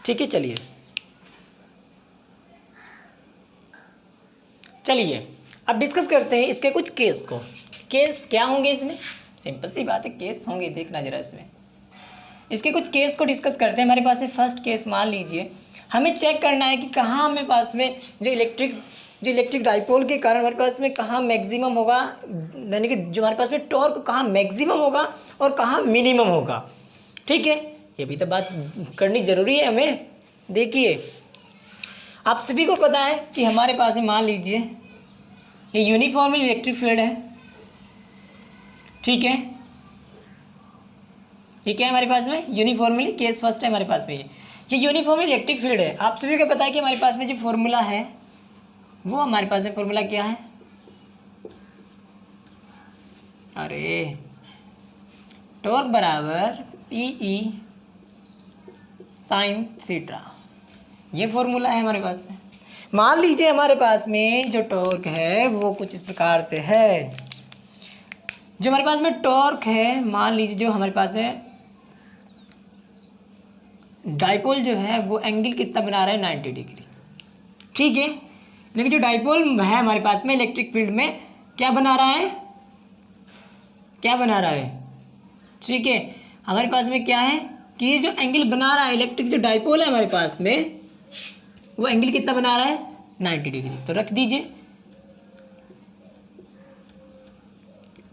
ठीक है। चलिए अब डिस्कस करते हैं इसके कुछ केस को। केस क्या होंगे इसमें, सिंपल सी बात है, केस होंगे, देखना जरा इसमें, इसके कुछ केस को डिस्कस करते हैं। हमारे पास है फर्स्ट केस, मान लीजिए हमें चेक करना है कि कहाँ हमें पास में जो इलेक्ट्रिक डाइपोल के कारण हमारे पास में कहाँ मैक्सिमम होगा, यानी कि जो हमारे पास में टॉर्क कहाँ मैक्सिमम होगा और कहाँ मिनिमम होगा, ठीक है। ये भी तो बात करनी ज़रूरी है हमें। देखिए आप सभी को पता है कि हमारे पास है, मान लीजिए ये यूनिफॉर्मली इलेक्ट्रिक फील्ड है, ठीक है। ये क्या है हमारे पास में, यूनिफॉर्मली, केस फर्स्ट है हमारे पास में, ये यूनिफॉर्मली इलेक्ट्रिक फील्ड है। आप सभी को पता है कि हमारे पास में जो फॉर्मूला है वो हमारे पास में फॉर्मूला क्या है, अरे टॉर्क बराबर पीई साइन थीटा, ये फॉर्मूला है हमारे पास में। मान लीजिए हमारे पास में जो टॉर्क है वो कुछ इस प्रकार से है, जो हमारे पास में टॉर्क है, मान लीजिए जो हमारे पास है डाइपोल जो है वो एंगल कितना बना रहा है, 90 डिग्री, ठीक है। लेकिन जो डाइपोल है हमारे पास में इलेक्ट्रिक फील्ड में क्या बना रहा है, ठीक है। हमारे पास में क्या है कि ये जो एंगल बना रहा है इलेक्ट्रिक जो डाइपोल है हमारे पास में, वो एंगल कितना बना रहा है, 90 डिग्री। तो रख दीजिए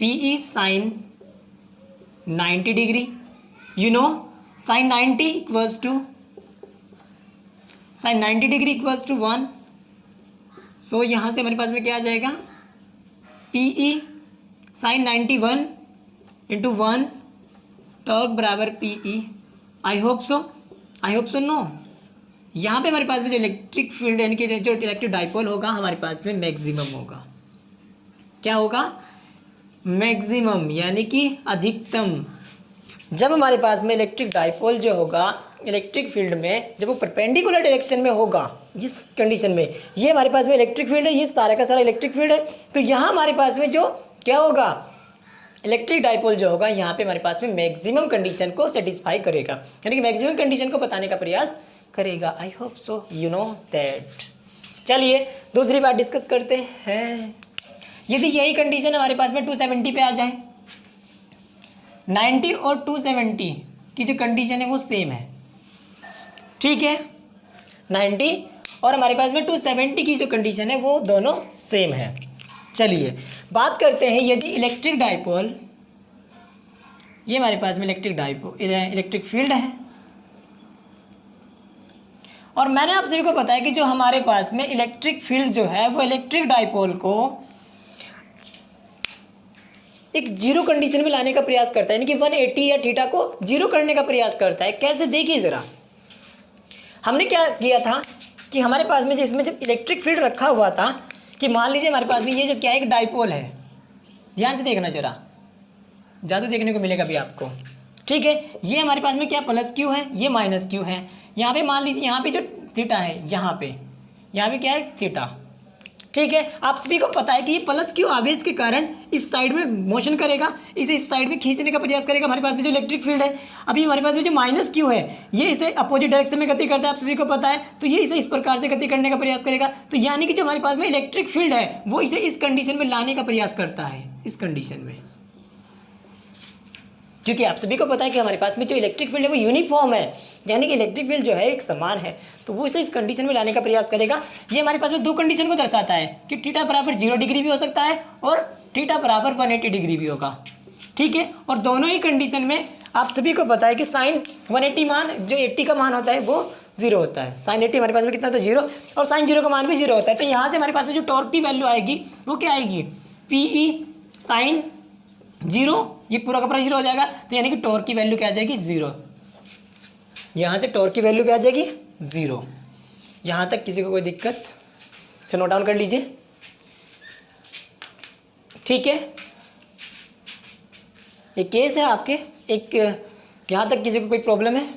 PE sine 90 degree, you know sine 90 equals to 90 degree equals to 1। So यहाँ से हमारे पास में क्या आ जाएगा, पीई साइन 91 इंटू 1 टॉर्क बराबर PE. I hope so no. यहाँ पे हमारे पास में जो इलेक्ट्रिक फील्ड यानी कि जो इलेक्ट्रिक डाइपोल होगा हमारे पास में मैक्सिमम होगा, क्या होगा, मैक्सिमम यानी कि अधिकतम। जब हमारे पास में इलेक्ट्रिक डाइपोल जो होगा इलेक्ट्रिक फील्ड में, जब वो परपेंडिकुलर डायरेक्शन में होगा, जिस कंडीशन में ये हमारे पास में इलेक्ट्रिक फील्ड है, ये सारा का सारा इलेक्ट्रिक फील्ड है, तो यहाँ हमारे पास में जो क्या होगा, इलेक्ट्रिक डाइपोल जो होगा यहाँ पे हमारे पास में मैक्सिमम कंडीशन को सेटिस्फाई करेगा, यानी कि मैक्सिमम कंडीशन को बताने का प्रयास करेगा। आई hope so you know that. चलिए दूसरी बात डिस्कस करते हैं। यदि यही कंडीशन हमारे पास में 270 पे आ जाए, 90 और 270 की जो कंडीशन है वो सेम है, ठीक है। 90 और हमारे पास में 270 की जो कंडीशन है वो दोनों सेम है। चलिए बात करते हैं, यदि इलेक्ट्रिक डाइपोल, ये हमारे पास में इलेक्ट्रिक फील्ड है, और मैंने आप सभी को बताया कि जो हमारे पास में इलेक्ट्रिक फील्ड जो है वो इलेक्ट्रिक डाइपोल को एक जीरो कंडीशन में लाने का प्रयास करता है, यानी कि 180 या थीटा को जीरो करने का प्रयास करता है। कैसे, देखिए ज़रा, हमने क्या किया था कि हमारे पास में जिसमें जब इलेक्ट्रिक फील्ड रखा हुआ था कि मान लीजिए हमारे पास में ये जो क्या एक डाइपोल है, ध्यान से देखना जरा, जादू देखने को मिलेगा भी आपको, ठीक है। ये हमारे पास में क्या प्लस क्यू है, ये माइनस क्यू है। यहाँ पे मान लीजिए यहाँ पे जो थीटा है, यहाँ पे क्या है थीटा, ठीक है, आप सभी को पता है कि ये प्लस क्यू आवेश के कारण इस साइड में मोशन करेगा, इसे इस साइड में खींचने का प्रयास करेगा। हमारे पास में जो इलेक्ट्रिक फील्ड है, अभी हमारे पास में जो माइनस क्यू है, ये इसे अपोजिट डायरेक्शन में गति करता है, आप सभी को पता है। तो ये इसे इस प्रकार से गति करने का प्रयास करेगा। तो यानी कि जो हमारे पास में इलेक्ट्रिक फील्ड है वो इसे इस कंडीशन में लाने का प्रयास करता है, इस कंडीशन में। क्योंकि आप सभी को पता है कि हमारे पास में जो इलेक्ट्रिक फील्ड है वो यूनिफॉर्म है, यानी कि इलेक्ट्रिक फील्ड जो है एक समान है, तो वो इसे इस कंडीशन में लाने का प्रयास करेगा। ये हमारे पास में दो कंडीशन को दर्शाता है कि थीटा बराबर 0 डिग्री भी हो सकता है और थीटा बराबर 180 डिग्री भी होगा। ठीक है, और दोनों ही कंडीशन में आप सभी को पता है कि साइन 180 मान, जो 80 का मान होता है वो 0 होता है। साइन 80 हमारे पास में कितना, तो 0, और साइन 0 का मान भी 0 होता है। तो यहाँ से हमारे पास में जो टॉर्क की वैल्यू आएगी वो क्या आएगी, PE साइन 0, ये पूरा का पूरा 0 हो जाएगा। तो यानी कि टॉर्क की वैल्यू क्या आ जाएगी, 0। यहाँ से टॉर्क की वैल्यू क्या आ जाएगी, 0। यहाँ तक किसी को कोई दिक्कत, चलो नोट डाउन कर लीजिए। ठीक है, एक केस है आपके, एक यहाँ तक किसी को कोई प्रॉब्लम है?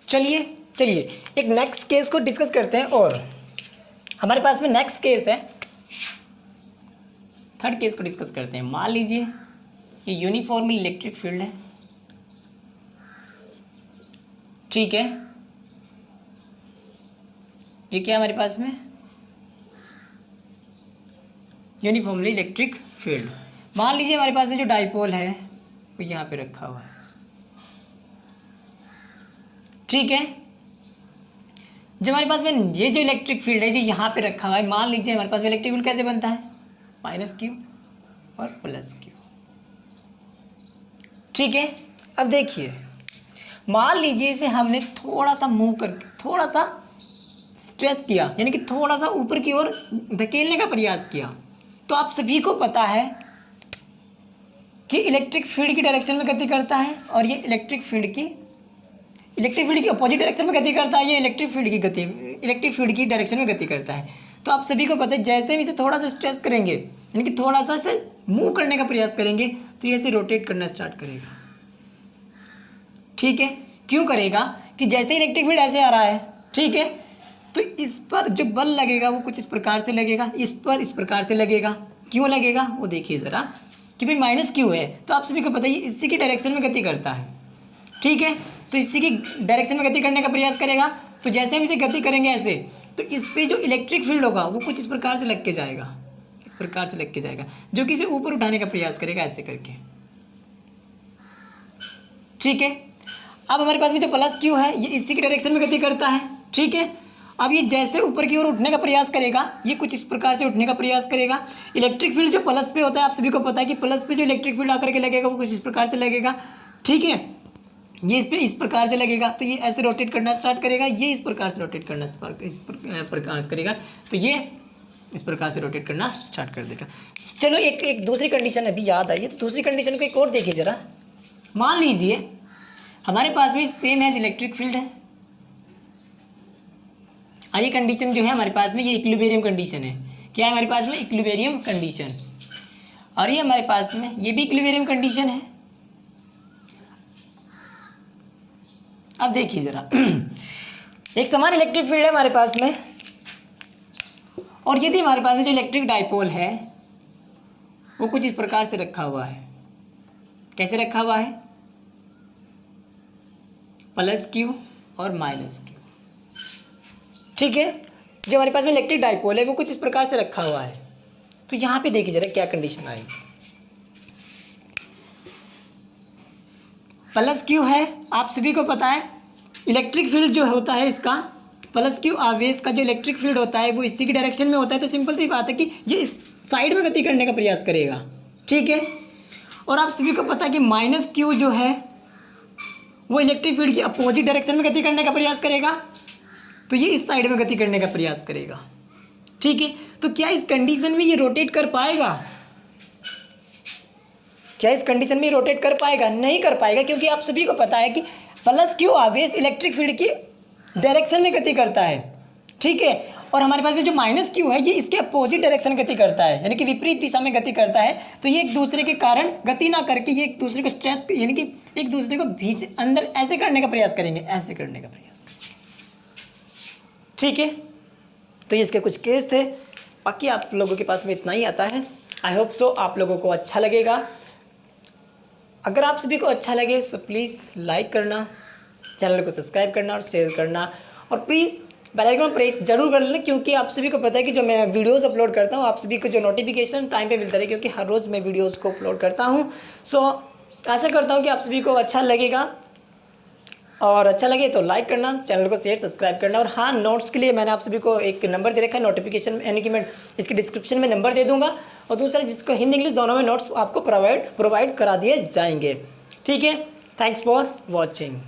चलिए एक नेक्स्ट केस को डिस्कस करते हैं। और हमारे पास में नेक्स्ट केस है, थर्ड केस को डिस्कस करते हैं। मान लीजिए ये यूनिफॉर्मली इलेक्ट्रिक फील्ड है, ठीक है, ये क्या है हमारे पास में, यूनिफॉर्मली इलेक्ट्रिक फील्ड। मान लीजिए हमारे पास में जो डाइपोल है वो यहाँ पे रखा हुआ है, ठीक है। जब हमारे पास में ये जो इलेक्ट्रिक फील्ड है जो यहाँ पे रखा हुआ है, मान लीजिए हमारे पास में इलेक्ट्रिक फील्ड कैसे बनता है, -Q और +Q, ठीक है। अब देखिए, मान लीजिए इसे हमने थोड़ा सा मूव करके, थोड़ा सा स्ट्रेच किया, यानी कि थोड़ा सा ऊपर की ओर धकेलने का प्रयास किया, तो आप सभी को पता है कि इलेक्ट्रिक फील्ड की डायरेक्शन में गति करता है, और ये इलेक्ट्रिक फील्ड की अपोजिट डायरेक्शन में गति करता है, ये इलेक्ट्रिक फील्ड की डायरेक्शन में गति करता है। तो आप सभी को पता है जैसे हम इसे थोड़ा सा स्ट्रेच करेंगे, यानी कि थोड़ा सा इसे मूव करने का प्रयास करेंगे, तो ये ऐसे रोटेट करना स्टार्ट करेगा, ठीक है। क्यों करेगा कि जैसे इलेक्ट्रिक फील्ड ऐसे आ रहा है, ठीक है, तो इस पर जो बल लगेगा वो कुछ इस प्रकार से लगेगा, इस पर इस प्रकार से लगेगा। क्यों लगेगा वो देखिए ज़रा, कि भाई -Q है, तो आप सभी को पता है इसी की डायरेक्शन में गति करता है, ठीक है। तो इसी की डायरेक्शन में गति करने का प्रयास करेगा, तो जैसे हम इसे गति करेंगे ऐसे, तो इस पर जो इलेक्ट्रिक फील्ड होगा वो कुछ इस प्रकार से लग के जाएगा, इस प्रकार से लग के जाएगा, जो कि इसे ऊपर उठाने का प्रयास करेगा ऐसे करके, ठीक है। अब हमारे पास में जो +Q है ये इसी की डायरेक्शन में गति करता है, ठीक है। अब ये जैसे ऊपर की ओर उठने का प्रयास करेगा, ये कुछ इस प्रकार से उठने का प्रयास करेगा। इलेक्ट्रिक फील्ड जो प्लस पे होता है, आप सभी को पता है कि प्लस पे जो इलेक्ट्रिक फील्ड आकर के लगेगा वो कुछ इस प्रकार से लगेगा, ठीक है। ये इस पे इस प्रकार से लगेगा, तो ये ऐसे रोटेट करना स्टार्ट करेगा, ये इस प्रकार से रोटेट करना इस प्रकार करेगा, तो ये इस प्रकार से रोटेट करना स्टार्ट कर देगा। चलो एक दूसरी कंडीशन अभी याद आई है, तो दूसरी कंडीशन को एक और देखिए ज़रा। मान लीजिए हमारे पास भी सेम एज इलेक्ट्रिक फील्ड है, और ये कंडीशन जो है हमारे पास में ये इक्विलिब्रियम कंडीशन है। क्या है हमारे पास में, इक्विलिब्रियम कंडीशन, और ये हमारे पास में ये भी इक्विलिब्रियम कंडीशन है। अब देखिए ज़रा, एक समान इलेक्ट्रिक फील्ड है हमारे पास में, और यदि हमारे पास में जो इलेक्ट्रिक डाइपोल है वो कुछ इस प्रकार से रखा हुआ है। कैसे रखा हुआ है, +Q और -Q, ठीक है। जो हमारे पास में इलेक्ट्रिक डाइपोल है वो कुछ इस प्रकार से रखा हुआ है। तो यहाँ पे देखिए जरा क्या कंडीशन आएगी। +Q है, आप सभी को पता है इलेक्ट्रिक फील्ड जो होता है इसका, +Q आवेश का जो इलेक्ट्रिक फील्ड होता है वो इसी की डायरेक्शन में होता है। तो सिंपल सी बात है कि ये इस साइड में गति करने का प्रयास करेगा, ठीक है। और आप सभी को पता है कि -Q जो है वो इलेक्ट्रिक फील्ड की अपोजिट डायरेक्शन में गति करने का प्रयास करेगा, तो ये इस साइड में गति करने का प्रयास करेगा, ठीक है। तो क्या इस कंडीशन में ये रोटेट कर पाएगा, क्या इस कंडीशन में रोटेट कर पाएगा? नहीं कर पाएगा, क्योंकि आप सभी को पता है कि +Q आवेश इलेक्ट्रिक फील्ड की डायरेक्शन में गति करता है, ठीक है। और हमारे पास में जो -Q है ये इसके अपोजिट डायरेक्शन गति करता है, यानी कि विपरीत दिशा में गति करता है। तो ये एक दूसरे के कारण गति ना करके ये एक दूसरे को स्ट्रेच, यानी कि एक दूसरे को बीच अंदर ऐसे करने का प्रयास करेंगे, ऐसे करने का प्रयास करेंगे, ठीक है। तो ये इसके कुछ केस थे, बाकी आप लोगों के पास में इतना ही आता है। आई होप सो आप लोगों को अच्छा लगेगा। अगर आप सभी को अच्छा लगे तो प्लीज़ लाइक करना, चैनल को सब्सक्राइब करना और शेयर करना, और प्लीज़ बेल आइकन प्रेस जरूर कर लेना, क्योंकि आप सभी को पता है कि जो मैं वीडियोस अपलोड करता हूँ आप सभी को जो नोटिफिकेशन टाइम पे मिलता रहे, क्योंकि हर रोज़ मैं वीडियोस को अपलोड करता हूँ। सो आशा करता हूँ कि आप सभी को अच्छा लगेगा, और अच्छा लगे तो लाइक करना, चैनल को शेयर सब्सक्राइब करना। और हाँ, नोट्स के लिए मैंने आप सभी को एक नंबर दे रखा है नोटिफिकेशन, यानी कि मैं इसकी डिस्क्रिप्शन में नंबर दे दूँगा, और दूसरा जिसको हिंदी इंग्लिश दोनों में नोट्स आपको प्रोवाइड करा दिए जाएंगे। ठीक है, थैंक्स फॉर वॉचिंग।